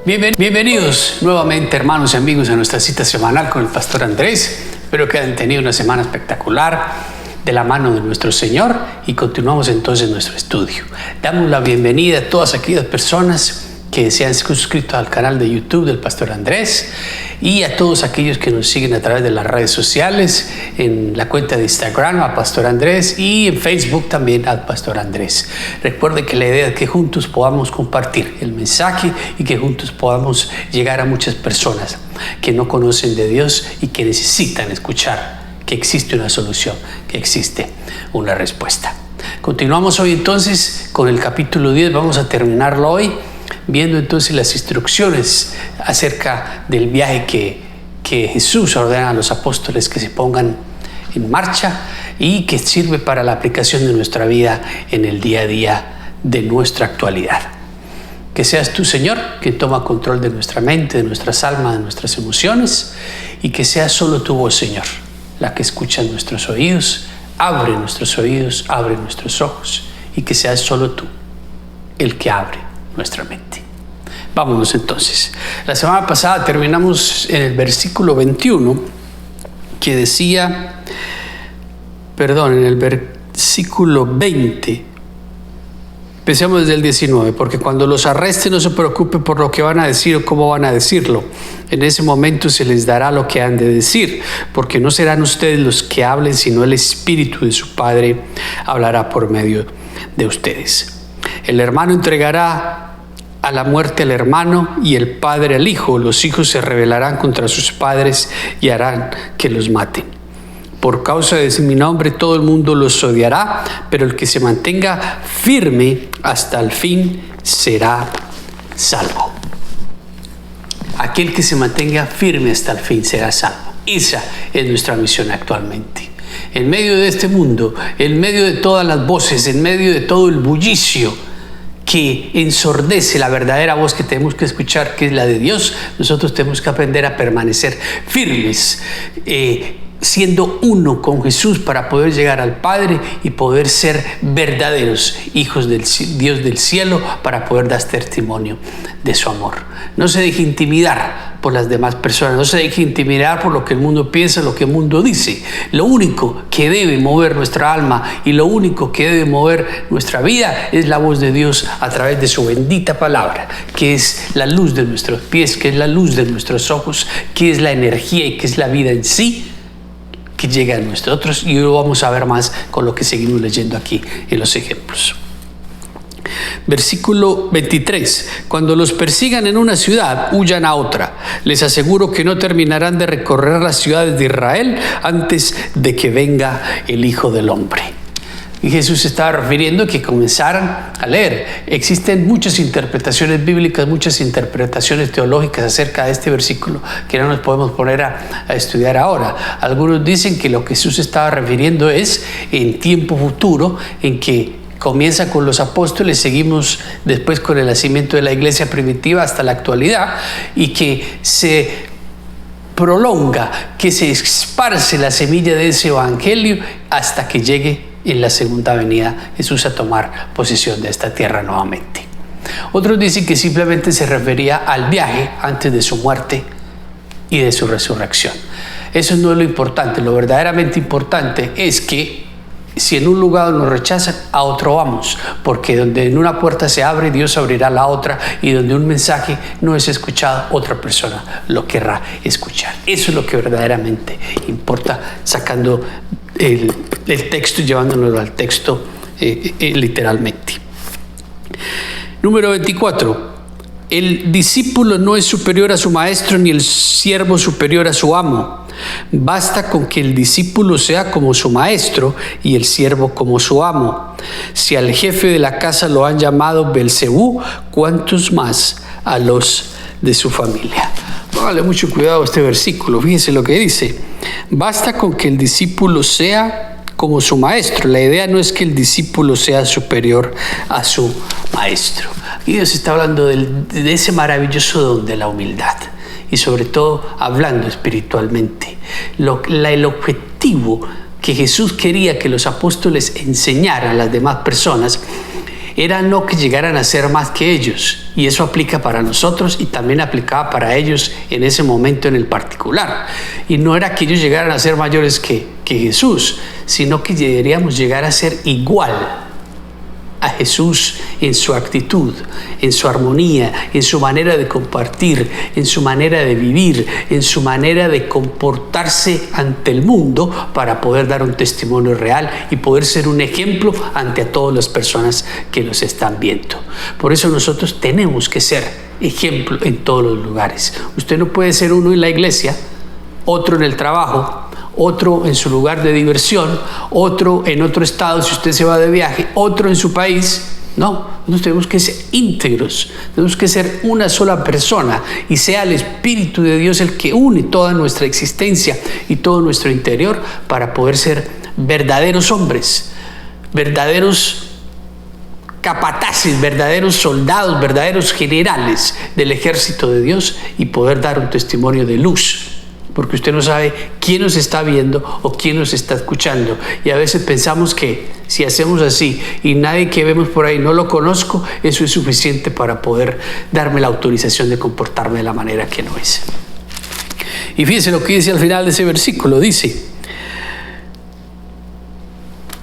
Bienvenidos nuevamente, hermanos y amigos, a nuestra cita semanal con el Pastor Andrés. Espero que hayan tenido una semana espectacular de la mano de nuestro Señor y continuamos entonces nuestro estudio. Damos la bienvenida a todas aquellas personas que se han suscrito al canal de YouTube del Pastor Andrés y a todos aquellos que nos siguen a través de las redes sociales, en la cuenta de Instagram a Pastor Andrés y en Facebook también al Pastor Andrés. Recuerden que la idea es que juntos podamos compartir el mensaje y que juntos podamos llegar a muchas personas que no conocen de Dios y que necesitan escuchar que existe una solución, que existe una respuesta. Continuamos hoy entonces con el capítulo 10, vamos a terminarlo hoy, viendo entonces las instrucciones acerca del viaje que Jesús ordena a los apóstoles que se pongan en marcha y que sirve para la aplicación de nuestra vida en el día a día de nuestra actualidad. Que seas tú, Señor, quien toma control de nuestra mente, de nuestras almas, de nuestras emociones, y que sea solo tu voz, Señor, la que escucha en nuestros oídos. Abre nuestros oídos, abre nuestros ojos, y que seas solo tú el que abre nuestra mente. Vámonos entonces. La semana pasada terminamos en el versículo 21 que decía, en el versículo 20. Empecemos desde el 19, porque cuando los arresten no se preocupe por lo que van a decir o cómo van a decirlo. En ese momento se les dará lo que han de decir, porque no serán ustedes los que hablen, sino el Espíritu de su Padre hablará por medio de ustedes. El hermano entregará a la muerte al hermano y el padre al hijo. Los hijos se rebelarán contra sus padres y harán que los maten. Por causa de mi nombre todo el mundo los odiará, pero el que se mantenga firme hasta el fin será salvo. Aquel que se mantenga firme hasta el fin será salvo. Esa es nuestra misión actualmente. En medio de este mundo, en medio de todas las voces, en medio de todo el bullicio que ensordece la verdadera voz que tenemos que escuchar, que es la de Dios, nosotros tenemos que aprender a permanecer firmes, siendo uno con Jesús para poder llegar al Padre y poder ser verdaderos hijos del Dios del cielo, para poder dar testimonio de su amor. No se deje intimidar por las demás personas, no se deje intimidar por lo que el mundo piensa, lo que el mundo dice. Lo único que debe mover nuestra alma y lo único que debe mover nuestra vida es la voz de Dios a través de su bendita palabra, que es la luz de nuestros pies, que es la luz de nuestros ojos, que es la energía y que es la vida en sí, que llega a nosotros, y lo vamos a ver más con lo que seguimos leyendo aquí en los ejemplos. Versículo 23. Cuando los persigan en una ciudad, huyan a otra. Les aseguro que no terminarán de recorrer las ciudades de Israel antes de que venga el Hijo del Hombre. Y Jesús estaba refiriendo que comenzaran a leer. Existen muchas interpretaciones bíblicas, muchas interpretaciones teológicas acerca de este versículo que no nos podemos poner a estudiar ahora. Algunos dicen que lo que Jesús estaba refiriendo es en tiempo futuro, en que comienza con los apóstoles, seguimos después con el nacimiento de la iglesia primitiva hasta la actualidad, y que se prolonga, que se esparce la semilla de ese evangelio hasta que llegue en la segunda venida Jesús a tomar posesión de esta tierra nuevamente. Otros dicen que simplemente se refería al viaje antes de su muerte y de su resurrección. Eso no es lo importante. Lo verdaderamente importante es que si en un lugar nos rechazan, a otro vamos, porque donde en una puerta se abre, Dios abrirá la otra, y donde un mensaje no es escuchado, otra persona lo querrá escuchar. Eso es lo que verdaderamente importa, sacando el texto y llevándolo al texto literalmente. Número 24. El discípulo no es superior a su maestro, ni el siervo superior a su amo. Basta con que el discípulo sea como su maestro y el siervo como su amo. Si al jefe de la casa lo han llamado Belcebú, ¿cuántos más a los de su familia? Póngale mucho cuidado a este versículo. Fíjense lo que dice. Basta con que el discípulo sea como su maestro. La idea no es que el discípulo sea superior a su maestro. Y Dios está hablando de ese maravilloso don de la humildad, y sobre todo hablando espiritualmente. El objetivo que Jesús quería que los apóstoles enseñaran a las demás personas era no que llegaran a ser más que ellos, y eso aplica para nosotros y también aplicaba para ellos en ese momento en el particular. Y no era que ellos llegaran a ser mayores que Jesús, sino que deberíamos llegar a ser igual a Jesús en su actitud, en su armonía, en su manera de compartir, en su manera de vivir, en su manera de comportarse ante el mundo para poder dar un testimonio real y poder ser un ejemplo ante a todas las personas que nos están viendo. Por eso nosotros tenemos que ser ejemplo en todos los lugares. Usted no puede ser uno en la iglesia, otro en el trabajo, otro en su lugar de diversión, otro en otro estado si usted se va de viaje, otro en su país. No, nosotros tenemos que ser íntegros, tenemos que ser una sola persona y sea el Espíritu de Dios el que une toda nuestra existencia y todo nuestro interior para poder ser verdaderos hombres, verdaderos capataces, verdaderos soldados, verdaderos generales del ejército de Dios y poder dar un testimonio de luz. Porque usted no sabe quién nos está viendo o quién nos está escuchando. Y a veces pensamos que si hacemos así y nadie que vemos por ahí no lo conozco, eso es suficiente para poder darme la autorización de comportarme de la manera que no es. Y fíjese lo que dice al final de ese versículo. Dice: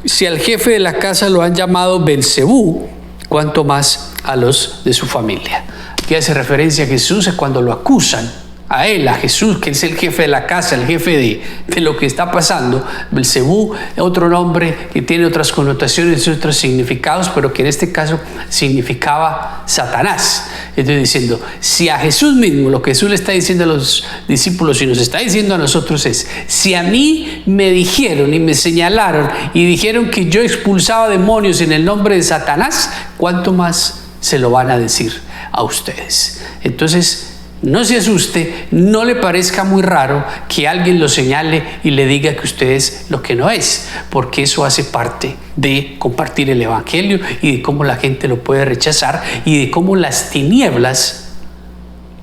si al jefe de la casa lo han llamado Belcebú, cuánto más a los de su familia. Aquí hace referencia a Jesús cuando lo acusan. A él, a Jesús, que es el jefe de la casa, el jefe de lo que está pasando. Belcebú, otro nombre que tiene otras connotaciones y otros significados, pero que en este caso significaba Satanás. Estoy diciendo, si a Jesús mismo, lo que Jesús le está diciendo a los discípulos y nos está diciendo a nosotros es: si a mí me dijeron y me señalaron y dijeron que yo expulsaba demonios en el nombre de Satanás, ¿cuánto más se lo van a decir a ustedes? Entonces, no se asuste, no le parezca muy raro que alguien lo señale y le diga que usted es lo que no es, porque eso hace parte de compartir el Evangelio y de cómo la gente lo puede rechazar y de cómo las tinieblas,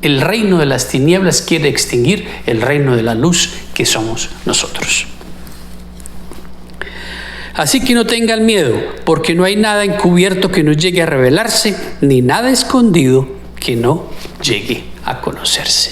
el reino de las tinieblas quiere extinguir el reino de la luz que somos nosotros. Así que no tengan miedo, porque no hay nada encubierto que no llegue a revelarse, ni nada escondido que no llegue a conocerse.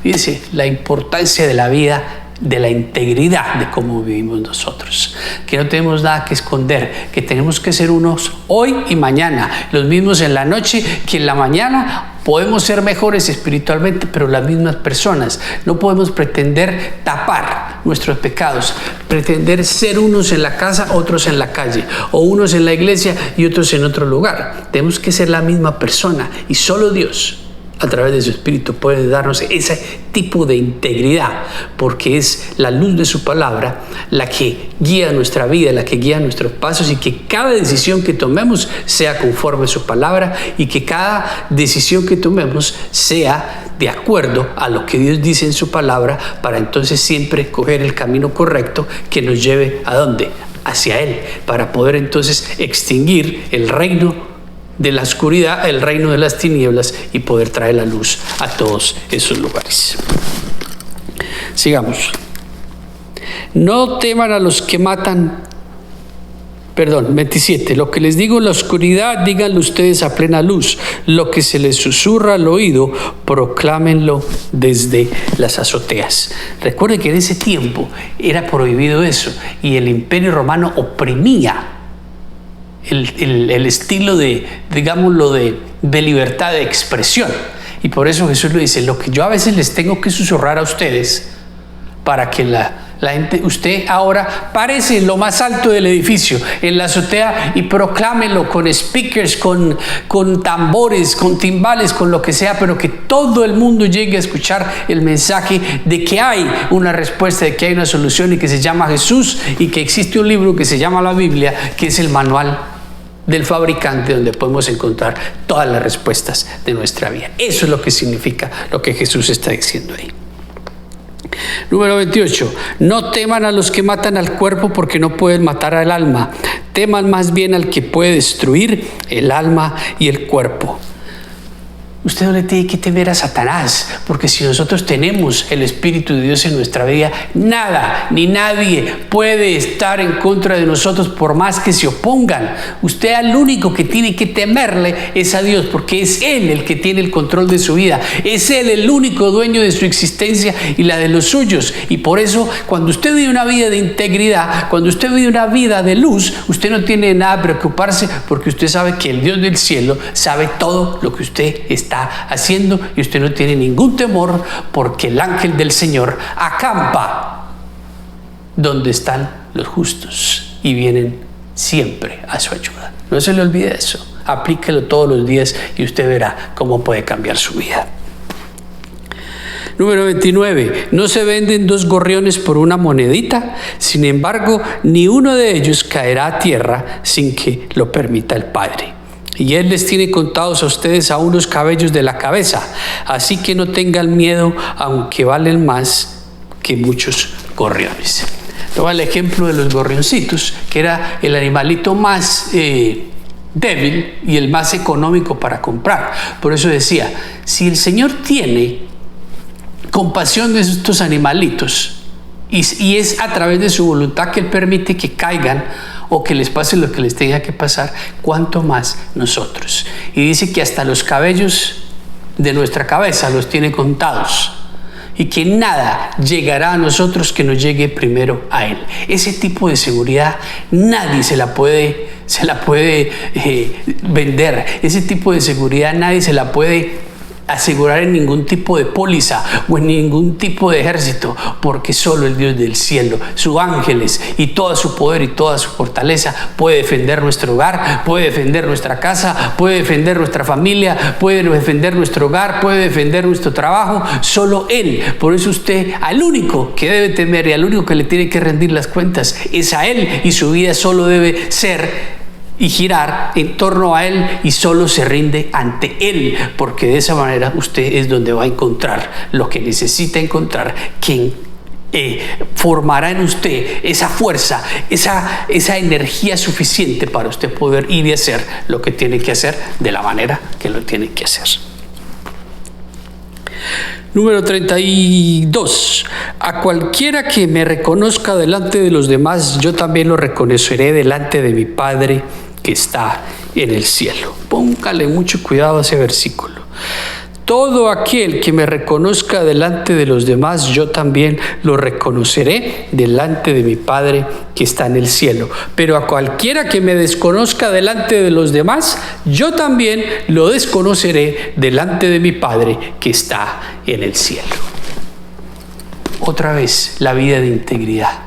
Fíjense la importancia de la vida, de la integridad de cómo vivimos nosotros, que no tenemos nada que esconder, que tenemos que ser unos hoy y mañana, los mismos en la noche que en la mañana. Podemos ser mejores espiritualmente, pero las mismas personas. No podemos pretender tapar nuestros pecados, pretender ser unos en la casa, otros en la calle, o unos en la iglesia y otros en otro lugar. Tenemos que ser la misma persona, y solo Dios, a través de su Espíritu, puede darnos ese tipo de integridad, porque es la luz de su palabra la que guía nuestra vida, la que guía nuestros pasos, y que cada decisión que tomemos sea conforme a su palabra, y que cada decisión que tomemos sea de acuerdo a lo que Dios dice en su palabra, para entonces siempre coger el camino correcto que nos lleve ¿a dónde? Hacia Él, para poder entonces extinguir el reino de la oscuridad, el reino de las tinieblas, y poder traer la luz a todos esos lugares. Sigamos. No teman a los que matan. 27. Lo que les digo en la oscuridad, díganlo ustedes a plena luz. Lo que se les susurra al oído, proclámenlo desde las azoteas. Recuerden que en ese tiempo era prohibido eso, y el Imperio Romano oprimía el estilo de, digámoslo, de libertad de expresión. Y por eso Jesús le dice: lo que yo a veces les tengo que susurrar a ustedes, para que la gente, usted ahora parece en lo más alto del edificio, en la azotea, y proclámelo con speakers, con tambores, con timbales, con lo que sea, pero que todo el mundo llegue a escuchar el mensaje de que hay una respuesta, de que hay una solución, y que se llama Jesús, y que existe un libro que se llama la Biblia, que es el manual del fabricante, donde podemos encontrar todas las respuestas de nuestra vida. Eso es lo que significa lo que Jesús está diciendo ahí. Número 28. No teman a los que matan al cuerpo, porque no pueden matar al alma. Teman más bien al que puede destruir el alma y el cuerpo. Usted no le tiene que temer a Satanás, porque si nosotros tenemos el Espíritu de Dios en nuestra vida, nada ni nadie puede estar en contra de nosotros por más que se opongan. Usted al único que tiene que temerle es a Dios, porque es Él el que tiene el control de su vida. Es Él el único dueño de su existencia y la de los suyos. Y por eso, cuando usted vive una vida de integridad, cuando usted vive una vida de luz, usted no tiene nada que preocuparse, porque usted sabe que el Dios del cielo sabe todo lo que usted está haciendo y usted no tiene ningún temor, porque el ángel del Señor acampa donde están los justos y vienen siempre a su ayuda. No se le olvide eso, aplíquelo todos los días y usted verá cómo puede cambiar su vida. Número 29. No se venden 2 gorriones por una monedita, sin embargo, ni uno de ellos caerá a tierra sin que lo permita el Padre. Y Él les tiene contados a ustedes aún los cabellos de la cabeza. Así que no tengan miedo, aunque valen más que muchos gorriones. Toma el ejemplo de los gorrioncitos, que era el animalito más débil y el más económico para comprar. Por eso decía, si el Señor tiene compasión de estos animalitos y es a través de su voluntad que Él permite que caigan o que les pase lo que les tenga que pasar, cuánto más nosotros. Y dice que hasta los cabellos de nuestra cabeza los tiene contados y que nada llegará a nosotros que no llegue primero a Él. Ese tipo de seguridad nadie se la puede vender. Ese tipo de seguridad nadie se la puede asegurar en ningún tipo de póliza o en ningún tipo de ejército, porque solo el Dios del cielo, sus ángeles y todo su poder y toda su fortaleza puede defender nuestro hogar, puede defender nuestra casa, puede defender nuestra familia, puede defender nuestro hogar, puede defender nuestro trabajo. Solo Él. Por eso usted al único que debe temer y al único que le tiene que rendir las cuentas es a Él, y su vida solo debe ser y girar en torno a Él, y solo se rinde ante Él, porque de esa manera usted es donde va a encontrar lo que necesita encontrar, quien formará en usted esa fuerza, esa energía suficiente para usted poder ir y hacer lo que tiene que hacer de la manera que lo tiene que hacer. Número 32. A cualquiera que me reconozca delante de los demás, yo también lo reconoceré delante de mi Padre que está en el cielo. Póngale mucho cuidado a ese versículo. Todo aquel que me reconozca delante de los demás, yo también lo reconoceré delante de mi Padre que está en el cielo. Pero a cualquiera que me desconozca delante de los demás, yo también lo desconoceré delante de mi Padre que está en el cielo. Otra vez, la vida de integridad,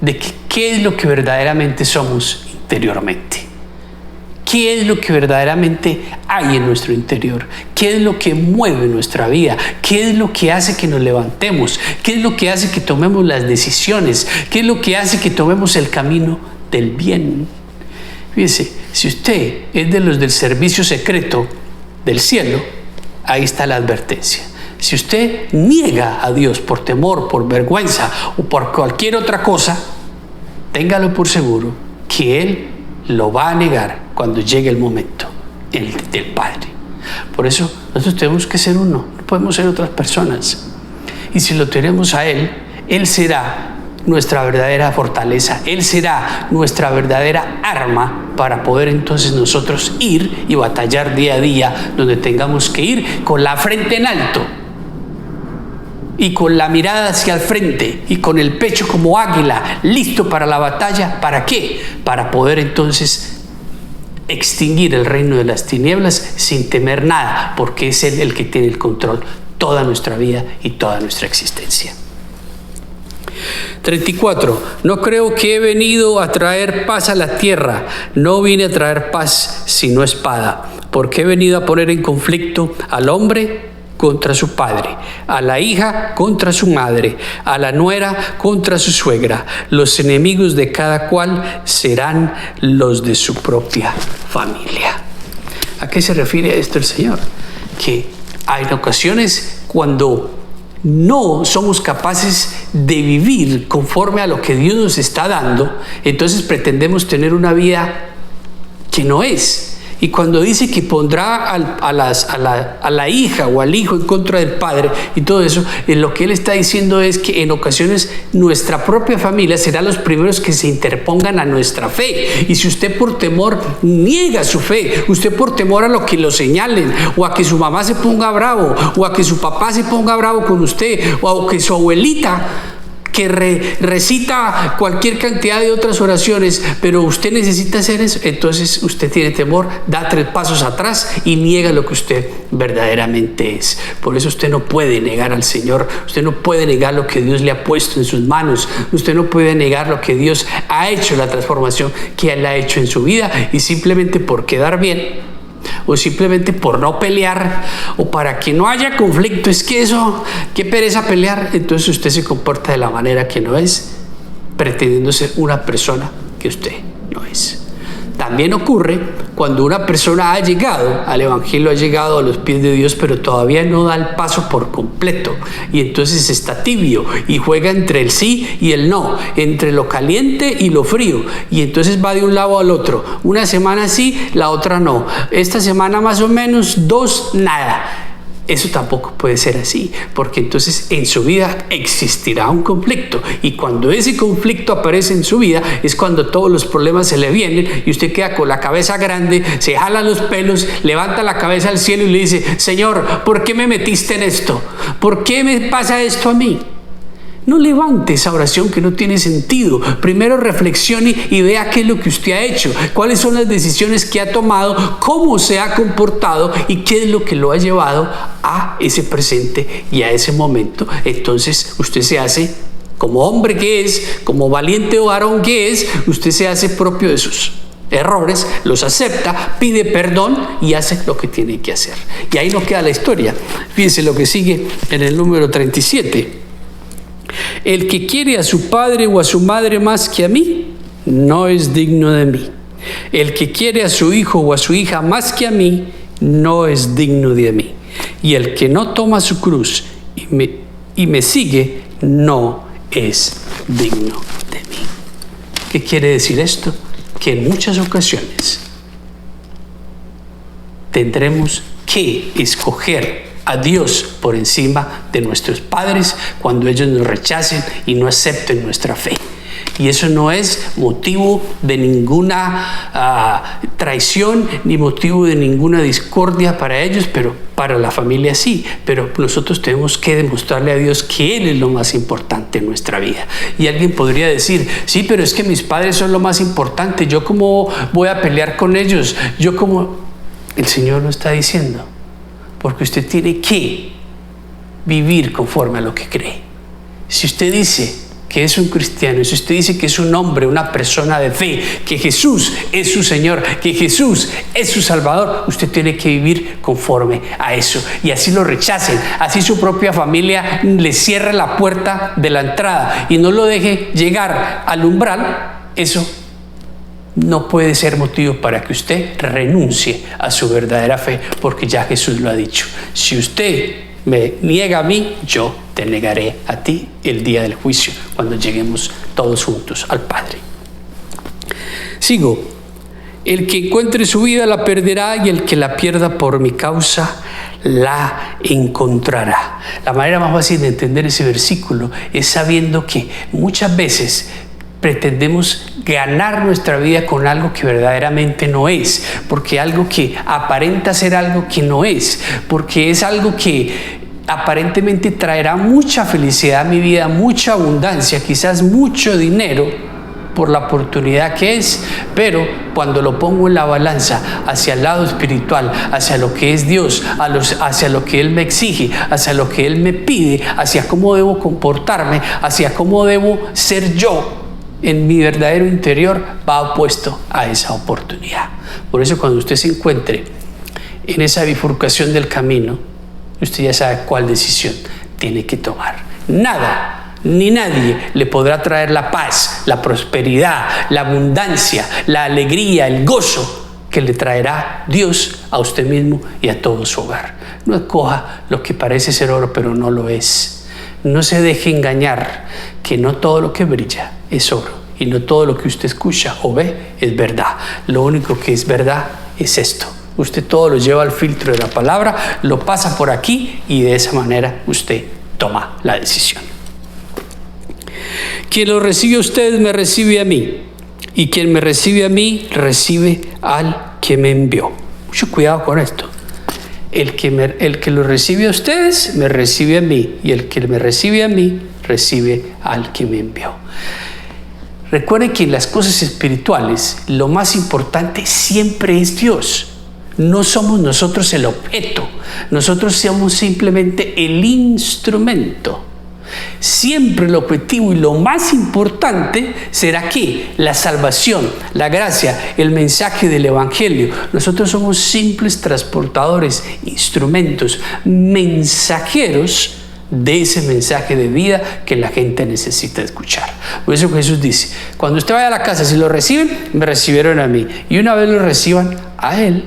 de qué es lo que verdaderamente somos interiormente. ¿Qué es lo que verdaderamente hay en nuestro interior? ¿Qué es lo que mueve nuestra vida? ¿Qué es lo que hace que nos levantemos? ¿Qué es lo que hace que tomemos las decisiones? ¿Qué es lo que hace que tomemos el camino del bien? Fíjese, si usted es de los del servicio secreto del cielo, ahí está la advertencia. Si usted niega a Dios por temor, por vergüenza o por cualquier otra cosa, téngalo por seguro que Él lo va a negar cuando llegue el momento del Padre. Por eso nosotros tenemos que ser uno, no podemos ser otras personas. Y si lo tenemos a Él, Él será nuestra verdadera fortaleza, Él será nuestra verdadera arma para poder entonces nosotros ir y batallar día a día donde tengamos que ir, con la frente en alto y con la mirada hacia el frente y con el pecho como águila, listo para la batalla. ¿Para qué? Para poder entonces extinguir el reino de las tinieblas sin temer nada, porque es Él el que tiene el control toda nuestra vida y toda nuestra existencia. 34. No creo que he venido a traer paz a la tierra. No vine a traer paz sino espada, porque he venido a poner en conflicto al hombre contra su padre, a la hija contra su madre, a la nuera contra su suegra. Los enemigos de cada cual serán los de su propia familia. ¿A qué se refiere esto el Señor? Que hay ocasiones cuando no somos capaces de vivir conforme a lo que Dios nos está dando, entonces pretendemos tener una vida que no es. Y cuando dice que pondrá a la hija o al hijo en contra del padre y todo eso, lo que él está diciendo es que en ocasiones nuestra propia familia será los primeros que se interpongan a nuestra fe. Y si usted por temor niega su fe, usted por temor a lo que lo señalen, o a que su mamá se ponga bravo, o a que su papá se ponga bravo con usted, o a que su abuelita que recita cualquier cantidad de otras oraciones, pero usted necesita hacer eso, entonces usted tiene temor, da 3 pasos atrás y niega lo que usted verdaderamente es. Por eso usted no puede negar al Señor, usted no puede negar lo que Dios le ha puesto en sus manos, usted no puede negar lo que Dios ha hecho, la transformación que Él ha hecho en su vida, y simplemente por quedar bien, o simplemente por no pelear, o para que no haya conflicto, es que eso, qué pereza pelear, entonces usted se comporta de la manera que no es, pretendiendo ser una persona que usted no es. También ocurre cuando una persona ha llegado al Evangelio, ha llegado a los pies de Dios, pero todavía no da el paso por completo, y entonces está tibio y juega entre el sí y el no, entre lo caliente y lo frío, y entonces va de un lado al otro, una semana sí, la otra no, esta semana más o menos, 2 nada. Eso tampoco puede ser así, porque entonces en su vida existirá un conflicto, y cuando ese conflicto aparece en su vida es cuando todos los problemas se le vienen y usted queda con la cabeza grande, se jala los pelos, levanta la cabeza al cielo y le dice: Señor, ¿por qué me metiste en esto? ¿Por qué me pasa esto a mí? No levante esa oración que no tiene sentido. Primero reflexione y vea qué es lo que usted ha hecho, cuáles son las decisiones que ha tomado, cómo se ha comportado y qué es lo que lo ha llevado a ese presente y a ese momento. Entonces usted se hace, como hombre que es, como valiente varón que es, usted se hace propio de sus errores, los acepta, pide perdón y hace lo que tiene que hacer. Y ahí no queda la historia. Fíjense lo que sigue en el número 37. El que quiere a su padre o a su madre más que a mí, no es digno de mí. El que quiere a su hijo o a su hija más que a mí, no es digno de mí. Y el que no toma su cruz y me sigue, no es digno de mí. ¿Qué quiere decir esto? Que en muchas ocasiones tendremos que escoger a Dios por encima de nuestros padres cuando ellos nos rechacen y no acepten nuestra fe. Y eso no es motivo de ninguna traición ni motivo de ninguna discordia para ellos, pero para la familia sí. Pero nosotros tenemos que demostrarle a Dios que Él es lo más importante en nuestra vida. Y alguien podría decir: sí, pero es que mis padres son lo más importante, ¿yo cómo voy a pelear con ellos? ¿Yo cómo? El Señor lo está diciendo, porque usted tiene que vivir conforme a lo que cree. Si usted dice que es un cristiano, si usted dice que es un hombre, una persona de fe, que Jesús es su Señor, que Jesús es su Salvador, usted tiene que vivir conforme a eso. Y así lo rechacen, así su propia familia le cierre la puerta de la entrada y no lo deje llegar al umbral, eso no puede ser motivo para que usted renuncie a su verdadera fe, porque ya Jesús lo ha dicho: si usted me niega a mí, yo te negaré a ti el día del juicio, cuando lleguemos todos juntos al Padre. Sigo. El que encuentre su vida la perderá, y el que la pierda por mi causa la encontrará. La manera más fácil de entender ese versículo es sabiendo que muchas veces pretendemos ganar nuestra vida con algo que verdaderamente no es, porque algo que aparenta ser algo que no es, porque es algo que aparentemente traerá mucha felicidad a mi vida, mucha abundancia, quizás mucho dinero por la oportunidad que es, pero cuando lo pongo en la balanza hacia el lado espiritual, hacia lo que es Dios, hacia lo que Él me exige, hacia lo que Él me pide, hacia cómo debo comportarme, hacia cómo debo ser yo en mi verdadero interior, va opuesto a esa oportunidad. Por eso cuando usted se encuentre en esa bifurcación del camino, usted ya sabe cuál decisión tiene que tomar. Nada ni nadie le podrá traer la paz, la prosperidad, la abundancia, la alegría, el gozo que le traerá Dios a usted mismo y a todo su hogar. No escoja lo que parece ser oro, pero no lo es. No se deje engañar, que no todo lo que brilla es oro y no todo lo que usted escucha o ve es verdad. Lo único que es verdad es esto. Usted todo lo lleva al filtro de la palabra, lo pasa por aquí y de esa manera usted toma la decisión. Quien lo recibe a ustedes me recibe a mí, y quien me recibe a mí recibe al que me envió. Mucho cuidado con esto. El que lo recibe a ustedes me recibe a mí, y el que me recibe a mí recibe al que me envió. Recuerden que en las cosas espirituales lo más importante siempre es Dios. No somos nosotros el objeto, nosotros somos simplemente el instrumento. Siempre el objetivo y lo más importante será que la salvación, la gracia, el mensaje del Evangelio. Nosotros somos simples transportadores, instrumentos, mensajeros de ese mensaje de vida que la gente necesita escuchar. Por eso Jesús dice, cuando usted vaya a la casa, si lo reciben, me recibieron a mí. Y una vez lo reciban a Él,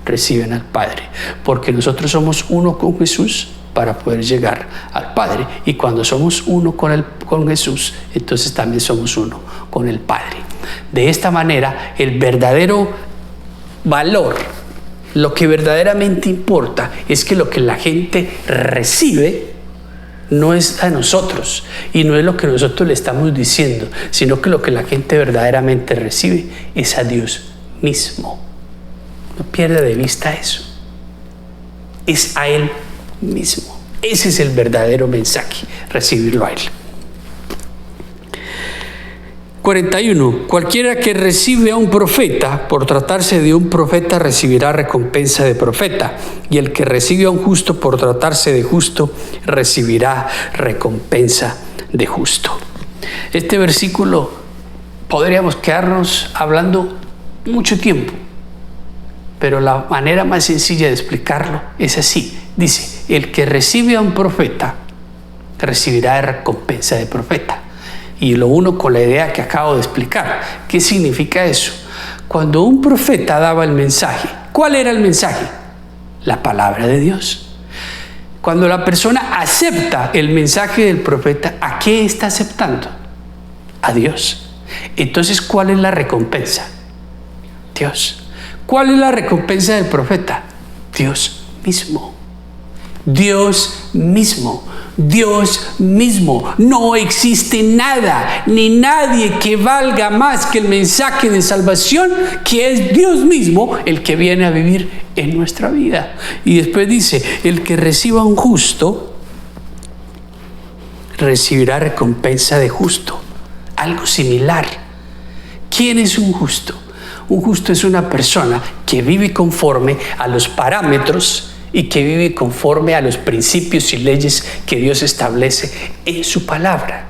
reciben al Padre. Porque nosotros somos uno con Jesús para poder llegar al Padre. Y cuando somos uno con Jesús, entonces también somos uno con el Padre. De esta manera, el verdadero valor, lo que verdaderamente importa, es que lo que la gente recibe no es a nosotros y no es lo que nosotros le estamos diciendo, sino que lo que la gente verdaderamente recibe es a Dios mismo. No pierda de vista eso. Es a Él mismo. Ese es el verdadero mensaje, recibirlo a Él. 41. Cualquiera que recibe a un profeta, por tratarse de un profeta, recibirá recompensa de profeta. Y el que recibe a un justo, por tratarse de justo, recibirá recompensa de justo. Este versículo podríamos quedarnos hablando mucho tiempo, pero la manera más sencilla de explicarlo es así. Dice, el que recibe a un profeta, recibirá recompensa de profeta. Y lo uno con la idea que acabo de explicar. ¿Qué significa eso? Cuando un profeta daba el mensaje, ¿cuál era el mensaje? La palabra de Dios. Cuando la persona acepta el mensaje del profeta, ¿a qué está aceptando? A Dios. Entonces, ¿cuál es la recompensa? Dios. ¿Cuál es la recompensa del profeta? Dios mismo. Dios mismo. Dios mismo. No existe nada ni nadie que valga más que el mensaje de salvación, que es Dios mismo el que viene a vivir en nuestra vida. Y después dice, el que reciba un justo recibirá recompensa de justo. Algo similar. ¿Quién es un justo? Un justo es una persona que vive conforme a los parámetros y que vive conforme a los principios y leyes que Dios establece en su palabra.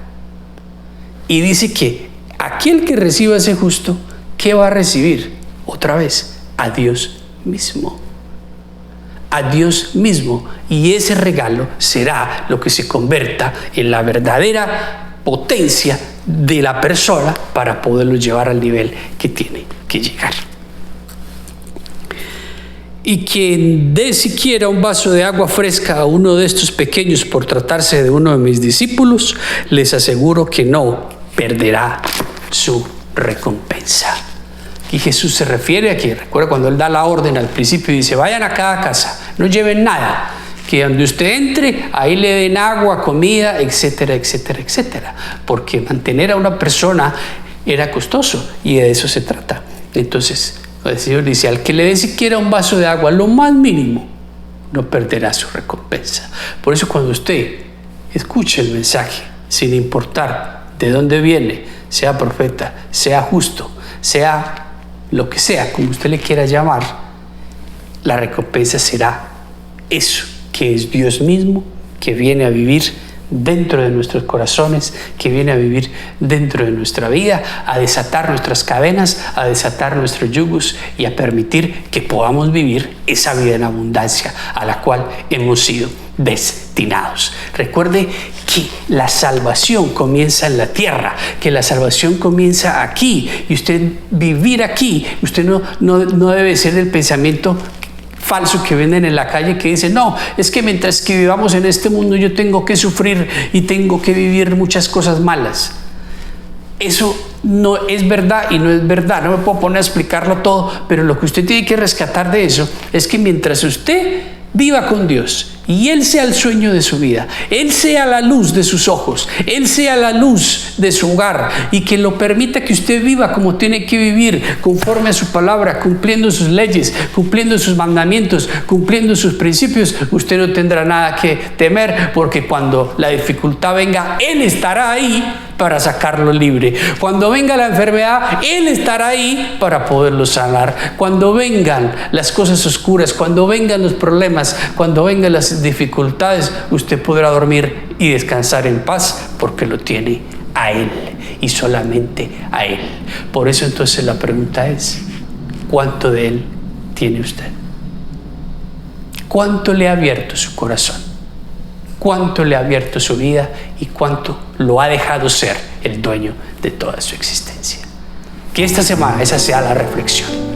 Y dice que aquel que reciba ese justo, ¿qué va a recibir? Otra vez, a Dios mismo. A Dios mismo. Y ese regalo será lo que se convierta en la verdadera potencia de la persona para poderlo llevar al nivel que tiene que llegar. Y quien dé siquiera un vaso de agua fresca a uno de estos pequeños por tratarse de uno de mis discípulos, les aseguro que no perderá su recompensa. Y Jesús se refiere aquí, recuerda cuando Él da la orden al principio y dice, vayan a cada casa, no lleven nada, que donde usted entre, ahí le den agua, comida, etcétera, etcétera, etcétera. Porque mantener a una persona era costoso y de eso se trata. Entonces, el Señor dice, al que le dé siquiera un vaso de agua, lo más mínimo, no perderá su recompensa. Por eso cuando usted escuche el mensaje, sin importar de dónde viene, sea profeta, sea justo, sea lo que sea, como usted le quiera llamar, la recompensa será eso, que es Dios mismo, que viene a vivir dentro de nuestros corazones, que viene a vivir dentro de nuestra vida, a desatar nuestras cadenas, a desatar nuestros yugos y a permitir que podamos vivir esa vida en abundancia a la cual hemos sido destinados. Recuerde que la salvación comienza en la tierra, que la salvación comienza aquí, y usted vivir aquí, usted no debe ser del pensamiento falso que venden en la calle, que dicen, no, es que mientras que vivamos en este mundo yo tengo que sufrir y tengo que vivir muchas cosas malas. eso no es verdad y no es verdad. No me puedo poner a explicarlo todo, pero lo que usted tiene que rescatar de eso es que mientras usted viva con Dios y Él sea el sueño de su vida, Él sea la luz de sus ojos, Él sea la luz de su hogar y que lo permita que usted viva como tiene que vivir, conforme a su palabra, cumpliendo sus leyes, cumpliendo sus mandamientos, cumpliendo sus principios, usted no tendrá nada que temer, porque cuando la dificultad venga, Él estará ahí para sacarlo libre. Cuando venga la enfermedad, Él estará ahí para poderlo sanar. Cuando vengan las cosas oscuras, cuando vengan los problemas, cuando vengan las dificultades, usted podrá dormir y descansar en paz porque lo tiene a Él y solamente a Él. Por eso entonces la pregunta es, ¿cuánto de Él tiene usted? ¿Cuánto le ha abierto su corazón? ¿Cuánto le ha abierto su vida y cuánto lo ha dejado ser el dueño de toda su existencia? Que esta semana esa sea la reflexión.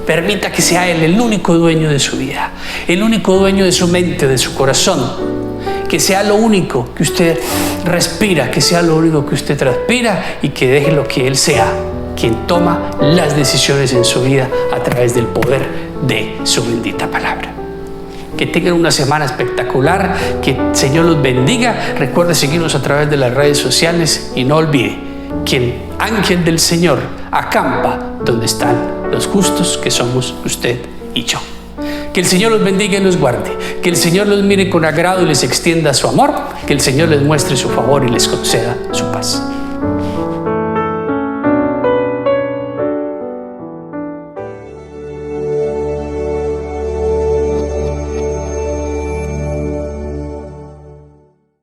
Permita que sea Él el único dueño de su vida, el único dueño de su mente, de su corazón. Que sea lo único que usted respira, que sea lo único que usted transpira y que deje lo que Él sea quien toma las decisiones en su vida a través del poder de su bendita palabra. Que tengan una semana espectacular, que el Señor los bendiga. Recuerde seguirnos a través de las redes sociales y no olvide que el ángel del Señor acampa donde están los justos, que somos usted y yo. Que el Señor los bendiga y los guarde, que el Señor los mire con agrado y les extienda su amor, que el Señor les muestre su favor y les conceda su paz.